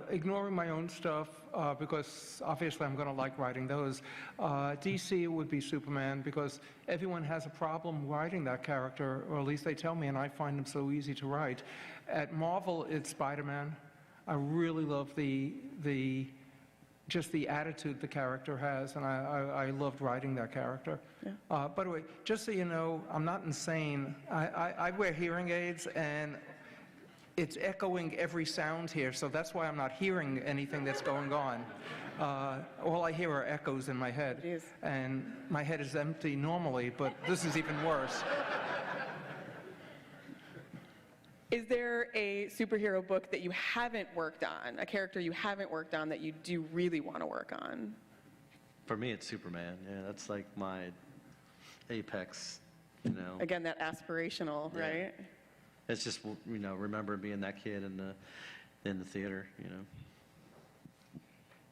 ignoring my own stuff, because obviously I'm going to like writing those. DC would be Superman, because everyone has a problem writing that character, or at least they tell me, and I find them so easy to write. At Marvel, it's Spider-Man. I really love just the attitude the character has, and I loved writing that character. Yeah. By the way, just so you know, I'm not insane. I wear hearing aids, and it's echoing every sound here, so that's why I'm not hearing anything that's going on. All I hear are echoes in my head. Jeez. And my head is empty normally, but this is even worse. Is there a superhero book that you haven't worked on, a character you haven't worked on that you do really want to work on? for me, it's Superman. Yeah, that's like my apex, you know. Again, that aspirational, Yeah. right? It's just, you know, remember being that kid in the theater, you know.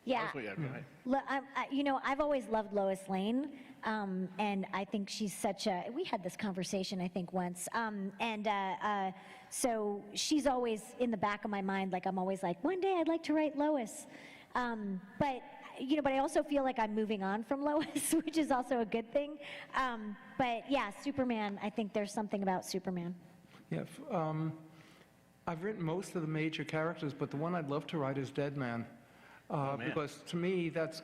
Yeah. Oh, yeah, go ahead. You know, I've always loved Lois Lane, and I think she's such a, we had this conversation, I think, once, so she's always in the back of my mind, like, I'm always like, one day I'd like to write Lois. But but I also feel like I'm moving on from Lois, which is also a good thing. But yeah, Superman, I think there's something about Superman. Yeah, I've written most of the major characters, but the one I'd love to write is Deadman. man. Because to me, that's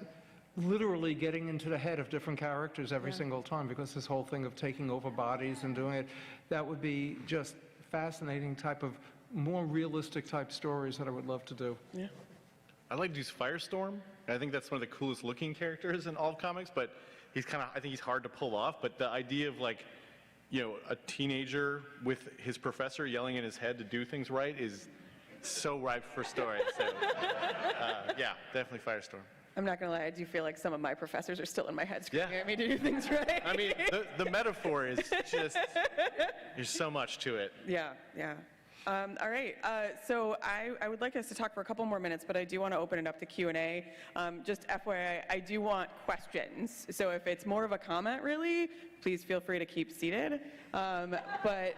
literally getting into the head of different characters every single time, because this whole thing of taking over bodies and doing it, that would be just fascinating type of, more realistic type stories that I would love to do. Yeah. I like to use Firestorm. I think that's one of the coolest looking characters in all of comics, but he's kind of, I think he's hard to pull off. But the idea of like, a teenager with his professor yelling in his head to do things right is so ripe for stories. So, yeah, definitely Firestorm. I'm not going to lie, I do feel like some of my professors are still in my head screaming at me to do things right. I mean, the metaphor is just, there's so much to it. Yeah, yeah. All right, so I would like us to talk for a couple more minutes, but I do want to open it up to Q&A. Just FYI, I do want questions. So if it's more of a comment, really, please feel free to keep seated. But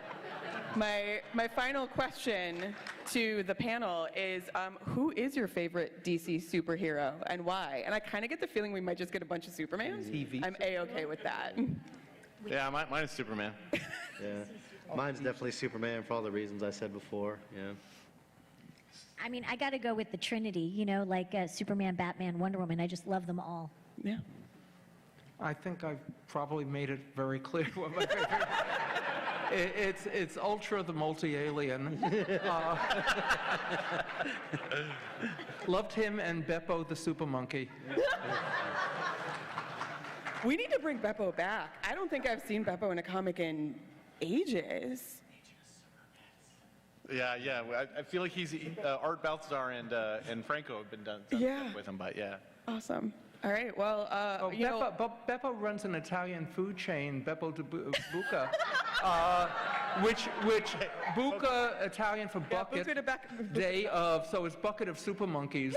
my final question to the panel is, who is your favorite DC superhero and why? And I kind of get the feeling we might just get a bunch of Supermans. I'm A-okay with that. Yeah, mine is Superman. Yeah. Mine's definitely Superman for all the reasons I said before. Yeah. I mean, I got to go with the Trinity, like Superman, Batman, Wonder Woman. I just love them all. Yeah. I think I've probably made it very clear what my favorite. It's Ultra the multi-alien. Loved him and Beppo the super monkey. We need to bring Beppo back. I don't think I've seen Beppo in a comic in ages. Yeah. I feel like he's Art Balthazar and Franco have been done Yeah. with him, but yeah. Awesome. All right. Well, Beppo runs an Italian food chain, Beppo de Buca, which Buca, Italian for bucket, day of, so it's bucket of super monkeys,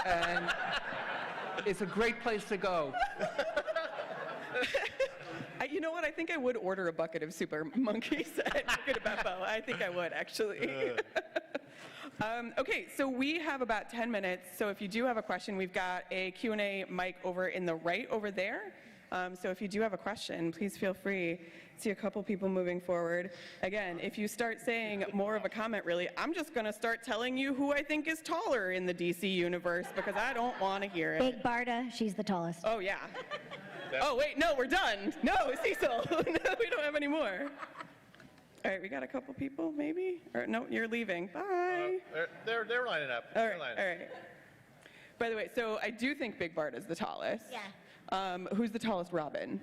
and it's a great place to go. You know what? I think I would order a bucket of super monkeys at Beppo. I think I would, actually. Okay, so we have about 10 minutes. So if you do have a question, we've got a Q&A mic over in the right over there. So if you do have a question, please feel free. See a couple people moving forward. Again, if you start saying more of a comment, really, I'm just going to start telling you who I think is taller in the DC universe because I don't want to hear it. Big Barda, she's the tallest. Oh, yeah. Oh, wait, no, we're done. No, Cecil. No, we don't have any more. All right, we got a couple people, maybe? Or no, you're leaving. Bye. They're lining up. All right. By the way, so I do think Big Bart is the tallest. Yeah. Who's the tallest Robin?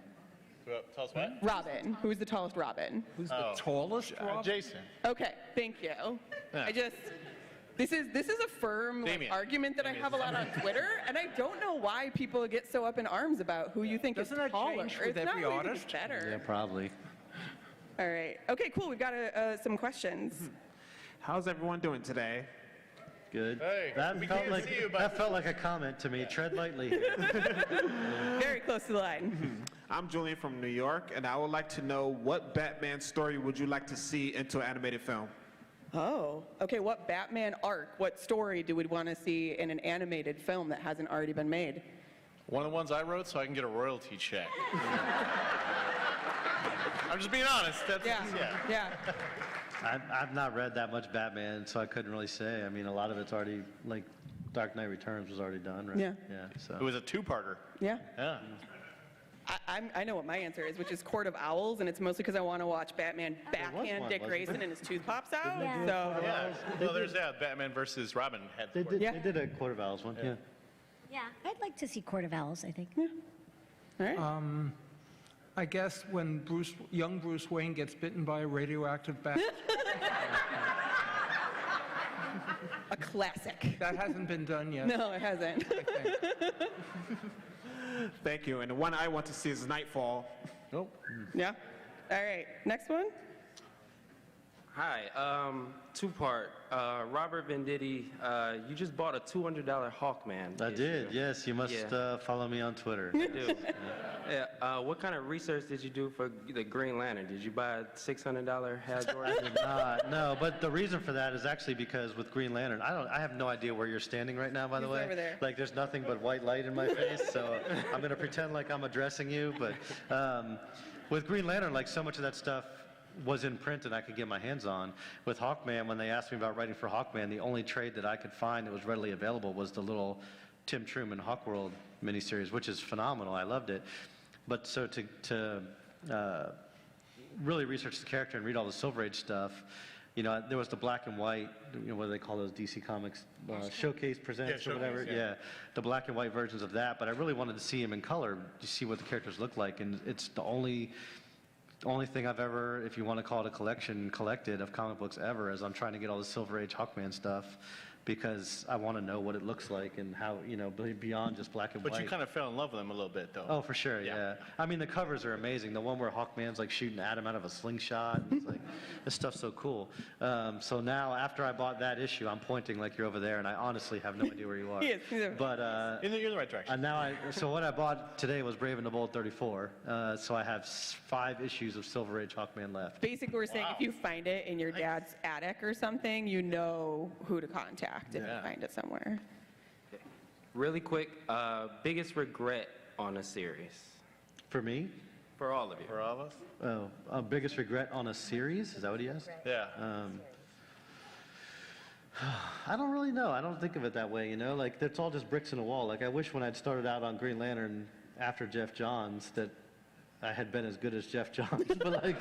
Tell us what? Robin. Who's the tallest Robin? Who's the tallest, Rob? Jason. Okay, thank you. Yeah. This is a firm argument that I have a lot on Twitter, and I don't know why people get so up in arms about who you think Doesn't is that taller. change with It's not every who you think artist? is better. Yeah, probably. All right. Okay, cool. We've got some questions. How's everyone doing today? Good. Hey, that we felt can't like see you, but- that felt like a comment to me. Tread lightly here. Very close to the line. I'm Julian from New York, and I would like to know what Batman story would you like to see into an animated film? Oh, okay. What Batman arc, what story do we want to see in an animated film that hasn't already been made? One of the ones I wrote so I can get a royalty check. I'm just being honest. Yeah. I've not read that much Batman, so I couldn't really say. I mean, a lot of it's already, like, Dark Knight Returns was already done, right? Yeah. Yeah, so. It was a two-parter. Yeah. Yeah. I know what my answer is, which is Court of Owls, and it's mostly because I want to watch Batman backhand one, Dick wasn't Grayson and his tooth pops out. Yeah. So Yeah. Well, there's Batman versus Robin. They did, Yeah. they did a Court of Owls one, yeah. Yeah, I'd like to see Court of Owls, I think. all right. I guess when young Bruce Wayne gets bitten by a radioactive bat. A classic. That hasn't been done yet. No, it hasn't. I think. Thank you. And the one I want to see is Nightfall. Nope. Yeah. All right. Next one. Hi, two-part. Robert Venditti, you just bought a $200 Hawkman. I did, issue. yes. You must Yeah. follow me on Twitter. I do. Yeah, what kind of research did you do for the Green Lantern? Did you buy a $600 Hal Jordan? No, but the reason for that is actually because with Green Lantern, I have no idea where you're standing right now, by the He's way. over there. Like, there's nothing but white light in my face, so I'm going to pretend like I'm addressing you. But with Green Lantern, like, so much of that stuff was in print and I could get my hands on. With Hawkman, when they asked me about writing for Hawkman, the only trade that I could find that was readily available was the little Tim Truman Hawkworld miniseries, which is phenomenal. I loved it. But so to really research the character and read all the Silver Age stuff, you know, there was the black and white, you know, what do they call those DC Comics, Showcase Presents or whatever. Yeah, the black and white versions of that. But I really wanted to see him in color, to see what the characters look like. And it's the only thing I've ever, if you want to call it a collection, collected of comic books ever, is I'm trying to get all the Silver Age Hawkman stuff because I want to know what it looks like and how, you know, beyond just black and white. But you kind of fell in love with him a little bit, though. Oh, for sure, yeah. I mean, the covers are amazing. The one where Hawkman's like shooting Adam out of a slingshot. And it's like, this stuff's so cool. So now, after I bought that issue, I'm pointing like you're over there, and I honestly have no idea where you are. He is, he's over But You're in the right direction. and now so what I bought today was Brave and the Bold 34. So I have 5 issues of Silver Age Hawkman left. Basically, we're saying if you find it in your dad's attic or something, you know who to contact if you find it somewhere. Really quick, biggest regret on a series? For me? For all of you. For all of us? Oh, biggest regret on a series? Is that what he asked? Yeah. I don't really know. I don't think of it that way, you know? Like, it's all just bricks in a wall. Like, I wish when I'd started out on Green Lantern after Jeff Johns that I had been as good as Jeff Johns. But, like,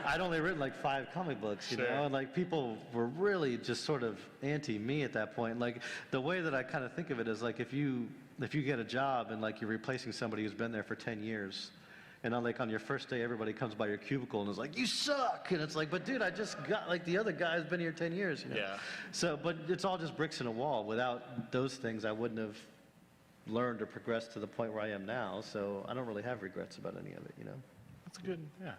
I'd only written, like, 5 comic books, you know? And, like, people were really just sort of anti-me at that point. Like, the way that I kind of think of it is, like, if you get a job and, like, you're replacing somebody who's been there for 10 years, and on your first day, everybody comes by your cubicle and is like, you suck! And it's like, but dude, I just got, like, the other guy's been here 10 years, you know? Yeah. So, but it's all just bricks in a wall. Without those things, I wouldn't have learned or progressed to the point where I am now. So I don't really have regrets about any of it, you know? That's good, yeah.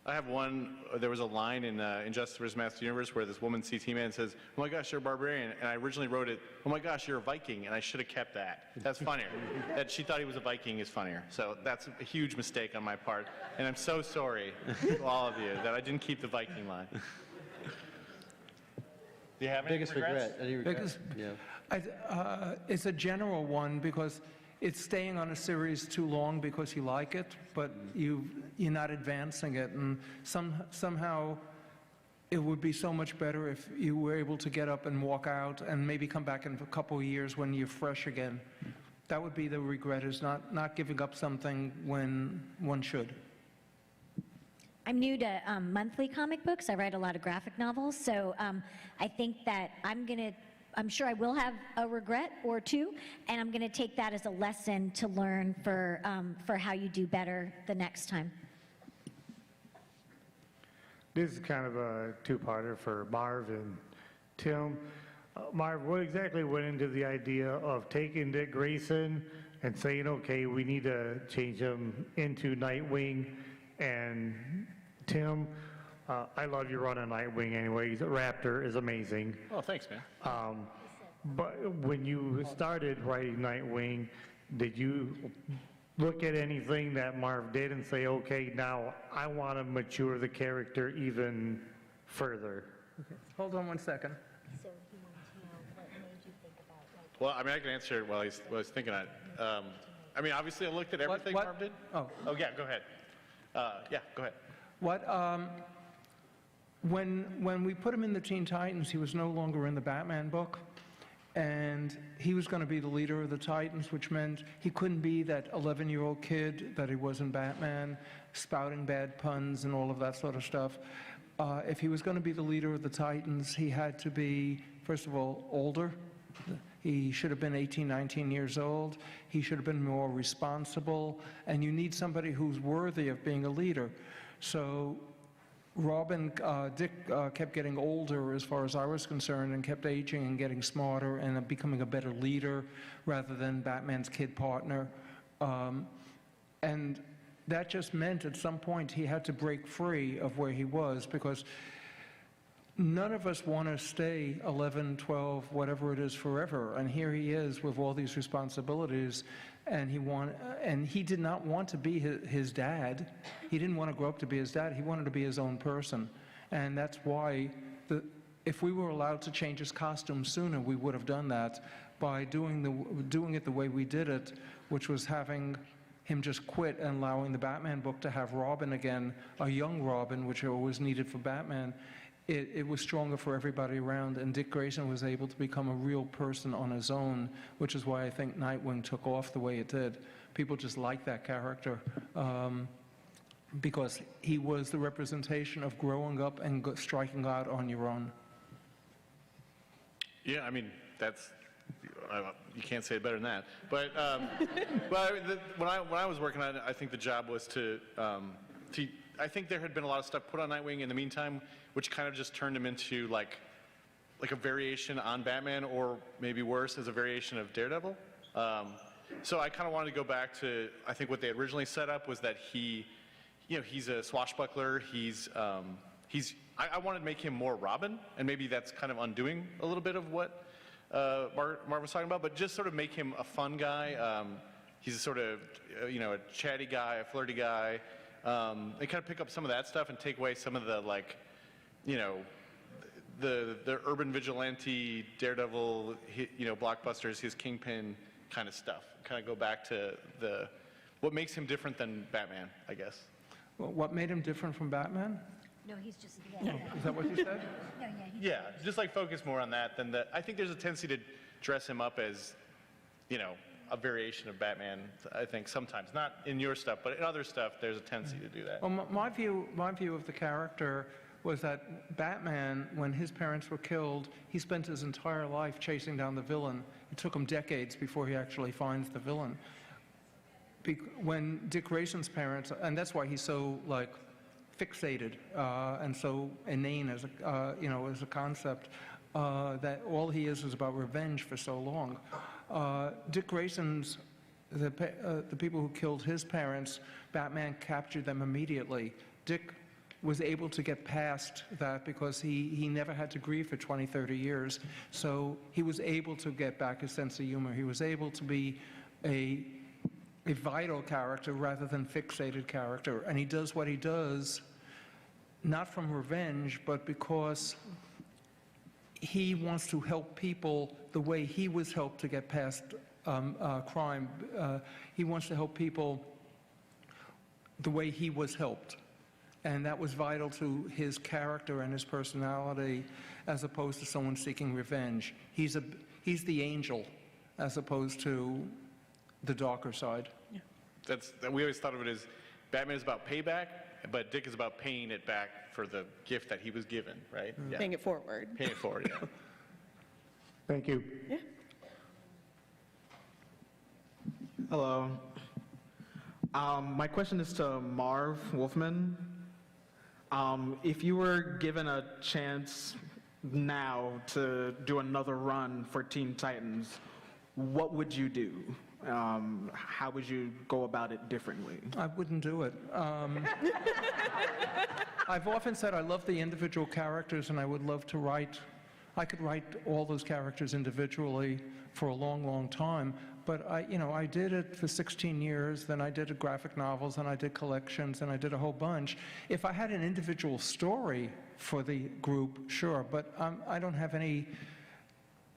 I have one, there was a line in Injustice vs. Master Universe where this woman CT man says, oh my gosh, you're a barbarian. And I originally wrote it, oh my gosh, you're a Viking. And I should have kept that. That's funnier. That she thought he was a Viking is funnier. So that's a huge mistake on my part. And I'm so sorry to all of you that I didn't keep the Viking line. Do you have any Biggest regrets? regret? Any regrets? Yeah. It's a general one because it's staying on a series too long because you like it, but you're not advancing it. And somehow it would be so much better if you were able to get up and walk out and maybe come back in a couple of years when you're fresh again. That would be the regret, is not giving up something when one should. I'm new to monthly comic books. I write a lot of graphic novels, so I think that I'm sure I will have a regret or two, and I'm going to take that as a lesson to learn for how you do better the next time. This is kind of a two-parter for Marv and Tim. Marv, what exactly went into the idea of taking Dick Grayson and saying, okay, we need to change him into Nightwing? And Tim, I love your run on Nightwing anyways. Raptor is amazing. Oh, thanks, man. But when you started writing Nightwing, did you look at anything that Marv did and say, okay, now I want to mature the character even further? Okay. Hold on one second. So he wanted to know what made you think about, like, Well, I mean, I can answer it while I was thinking on it. I mean, obviously, I looked at everything what- Marv did. oh. Oh, yeah, go ahead. Yeah, go ahead. What, when we put him in the Teen Titans, he was no longer in the Batman book, and he was going to be the leader of the Titans, which meant he couldn't be that 11-year-old kid that he was in Batman, spouting bad puns and all of that sort of stuff. If he was going to be the leader of the Titans, he had to be, first of all, older. He should have been 18, 19 years old. He should have been more responsible, and you need somebody who's worthy of being a leader. So Dick kept getting older as far as I was concerned, and kept aging and getting smarter and becoming a better leader rather than Batman's kid partner. And that just meant at some point he had to break free of where he was, because none of us want to stay 11, 12, whatever it is forever. And here he is with all these responsibilities, and he did not want to be his dad. He didn't want to grow up to be his dad. He wanted to be his own person. And that's why if we were allowed to change his costume sooner, we would have done that by doing it the way we did it, which was having him just quit and allowing the Batman book to have Robin again, a young Robin, which was needed for Batman. It was stronger for everybody around, and Dick Grayson was able to become a real person on his own, which is why I think Nightwing took off the way it did. People just like that character because he was the representation of growing up and striking out on your own. Yeah, I mean, you can't say it better than that. But, when I was working on it, I think the job was I think there had been a lot of stuff put on Nightwing in the meantime, which kind of just turned him into like a variation on Batman, or maybe worse, as a variation of Daredevil. So I kind of wanted to go back to, I think what they had originally set up was that he's a swashbuckler. I wanted to make him more Robin, and maybe that's kind of undoing a little bit of what Marv was talking about, but just sort of make him a fun guy. He's a sort of, a chatty guy, a flirty guy. They kind of pick up some of that stuff and take away some of the, the urban vigilante, Daredevil, blockbusters, his Kingpin kind of stuff. Kind of go back to what makes him different than Batman, I guess. Well, what made him different from Batman? No, he's just, Is that what you said? No, Yeah, just focus more on that than I think there's a tendency to dress him up as, a variation of Batman, I think sometimes. Not in your stuff, but in other stuff, there's a tendency to do that. Well, my view of the character was that Batman, when his parents were killed, he spent his entire life chasing down the villain. It took him decades before he actually finds the villain. When Dick Grayson's parents, and that's why he's so, fixated and so inane as a concept, that all he is about revenge for so long. Dick Grayson's, the people who killed his parents, Batman captured them immediately. Dick was able to get past that because he never had to grieve for 20, 30 years. So he was able to get back his sense of humor. He was able to be a vital character rather than fixated character. And he does what he does, not from revenge, but because he wants to help people the way he was helped to get past crime. He wants to help people the way he was helped. And that was vital to his character and his personality, as opposed to someone seeking revenge. He's the angel, as opposed to the darker side. Yeah. We always thought of it as Batman is about payback, but Dick is about paying it back for the gift that he was given, right? Yeah. Paying it forward. Paying it forward, yeah. Thank you. Yeah. Hello. My question is to Marv Wolfman. If you were given a chance now to do another run for Teen Titans, what would you do? How would you go about it differently? I wouldn't do it. I've often said I love the individual characters, and I would love to I could write all those characters individually for a long, long time. But I did it for 16 years, then I did graphic novels, and I did collections, and I did a whole bunch. If I had an individual story for the group, sure, but I don't have any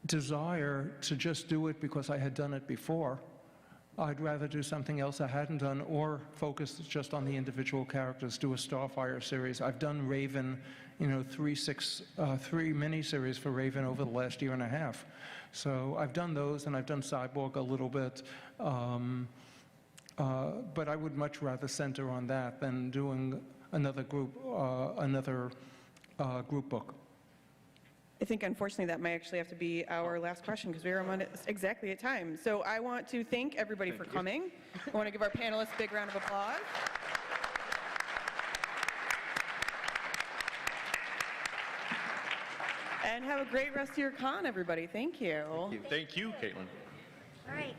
desire to just do it because I had done it before. I'd rather do something else I hadn't done, or focus just on the individual characters, do a Starfire series. I've done Raven, 3 miniseries for Raven over the last year and a half. So I've done those, and I've done Cyborg a little bit. But I would much rather center on that than doing another group book. I think, unfortunately, that might actually have to be our last question because we are exactly at time. So I want to thank everybody for coming. I want to give our panelists a big round of applause. And have a great rest of your con, everybody. Thank you. Thank you, Caitlin. All right.